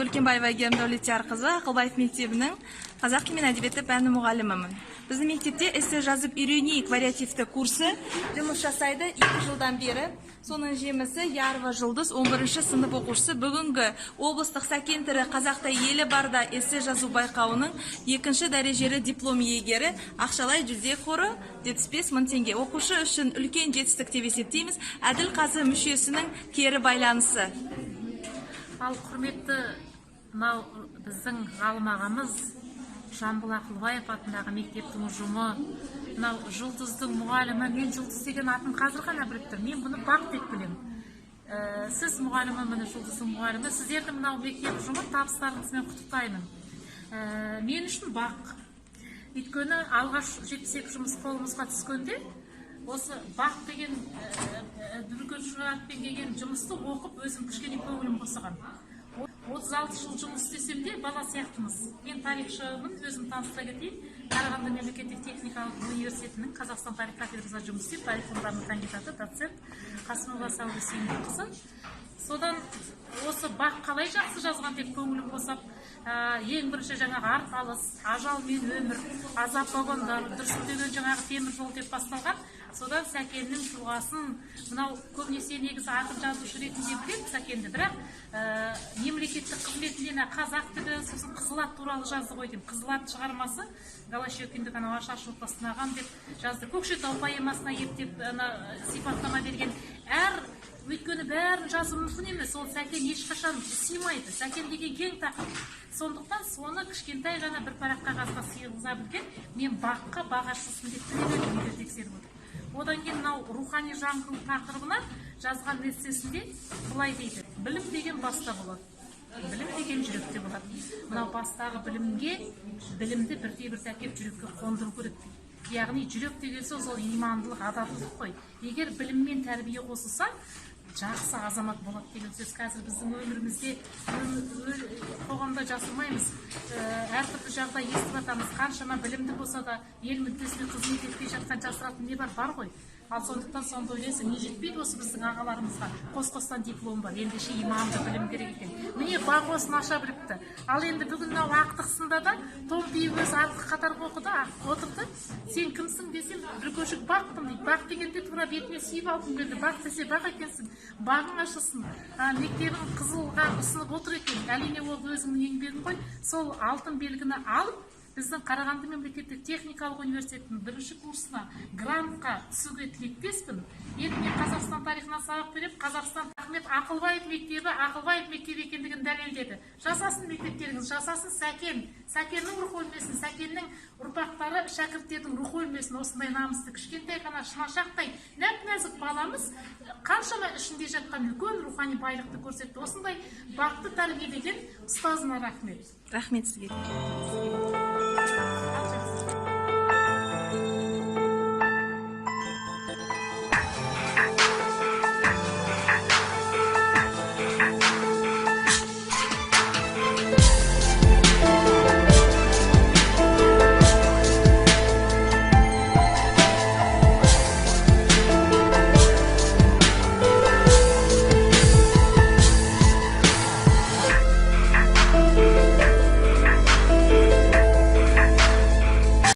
Өркенбаева Әйгерім Дәулетиярқызы, Ақылбаев мектебінің қазақ тілі мен әдебиеті пәні мұғалімімін. Біздің мектепте эссе жазып үйренейік вариативті курсы жұмыс жасайды 2 жылдан бері. Соның жемісі Ярова Жұлдыз 11 сынып оқушысы бүгінгі облыстық Сәкен тірі қазақта елі барда эссе жазу байқауының 2 дәрежелі диплом иегері, ақшалай жүлде қоры 75 мың теңге. Оқушы үшін үлкен жетістік деп есептейміз. Әділқазы мүшесінің кері байланысы. Ал құрметті біздің ғалым ағамыз Жамбыл Ақылбаев атындағы мектептің ұжымы, Жұлдыздың мұғалімі, мен Жұлдыз деген атын қазір ғана біліп тұрмын. Мен бұны Бақ деп білемін. Сіз мұғалімі, міне Жұлдыздың мұғалімі, сіздерді мынау мектеп ұжымы табыстарыңызбен құттықтаймын. Мен үшін Бақ. Өйткені алғаш 72 жұмыс қолымызға түскенде, осы Бақ деген дүргіншілікпен келген жұмысты оқып, өзім кішкене көңілім қосыған. 36 жыл жұмыс істесем де бала сияқтымыз. Мен тарихшымын, өзім таныстыра кетейін. Қарағанды мемлекеттік техникалық университетінің Қазақстан тарих кафедрасында жұмыс істеп, тарих ғылымдарының кандидаты, доцент Қасымова Сәуле Сейілқызы. Содан осы Бақ қалай жақсы жазған деп көңілім қосап, ең бірінші жаңағы арпалыс, ажал мен өмір, азап вагондар, дүрсін деген жаңағы темір жол деп басталған. Содан Сәкеннің тұлғасын, мынау көбінесе негізі ақын жазушы ретінде білемін Сәкенді, бірақ мемлекеттік қызметінде қазақ тілі, сосын Қызыл ат туралы жазды ғой деймін. Қызыл ат шығармасы Голощекинді Ашарш отбасынаған деп жазды. Көкшетау поэмасына ептеп сипаттама берген. Өйткені бәрін жазу мүмкін емес, ол Сәкен ешқашан сыймайды. Сәкен деген кең тақырып. Сондықтан соны кішкентай ғана бір парақ қағазға сыйғыза білген, мен Баққа бағашылсын деп білемін, тексеріп отыр. Одан кейін мынау рухани жаңғыру тақырыбына жазған эссесінде былай дейді: білім деген баста болады, білім деген жүректе болады. Мынау бастағы білімге білімді бірте-бірте әкеп жүрекке қондыру керек. Яғни жүрек деген сөз ол имандылық, адалдық қой. Егер білім мен тәрбие қосылса, жақсы азамат болады деген сөз. Қазір біздің өмірімізде, қоғамда жасырмаймыз. Әртүрлі жағдай естіп жатамыз. Қаншама білімді болса да ел мүддесіне қызмет етпей жатқан жасыратын не бар ғой. Ал сондықтан сонда ойлайсың, не жетпейді осы біздің ағаларымызға? Қос-қостан диплом бар, ендеше иманды білім керек екен. Міне Бақ осыны аша біліпті. Ал енді бүгін мынау ақтық сында да томпиып өзі артық қатарға оқыды, отырды. Сен кімсің десем, бір көшік Бақпын дейді. Бақ дегенде тура бетіне сүйіп алғым келді. Бақ десе Бақ екенсің, бағың ашылсын. Мектебің қызылға ұсынып отыр екен. Әрине ол өзіңнің еңбегің ғой. Сол алтын белгіні алып, біздің Қарағанды мемлекеттік техникалық университетінің 1-ші курсына грантқа түсуге тілектеспін. Енді мен Қазақстан тарихынан сабақ беріп, Қазақстан Ахмет Ақылбаев мектебі екендігін дәлелдеді. Жасасын мектептеріңіз, жасасын Сәкен. Сәкеннің рухы өлмесін, Сәкеннің ұрпақтары, шәкірттердің рухы өлмесін. Осындай намысты кішкентай ғана шынашақтай нәп-нәзік баламыз қаншама ішінде жатқан үлкен рухани байлықты көрсетті. Осындай Бақты тәрбиелеген ұстазына рахмет. Рахмет сізге. I'll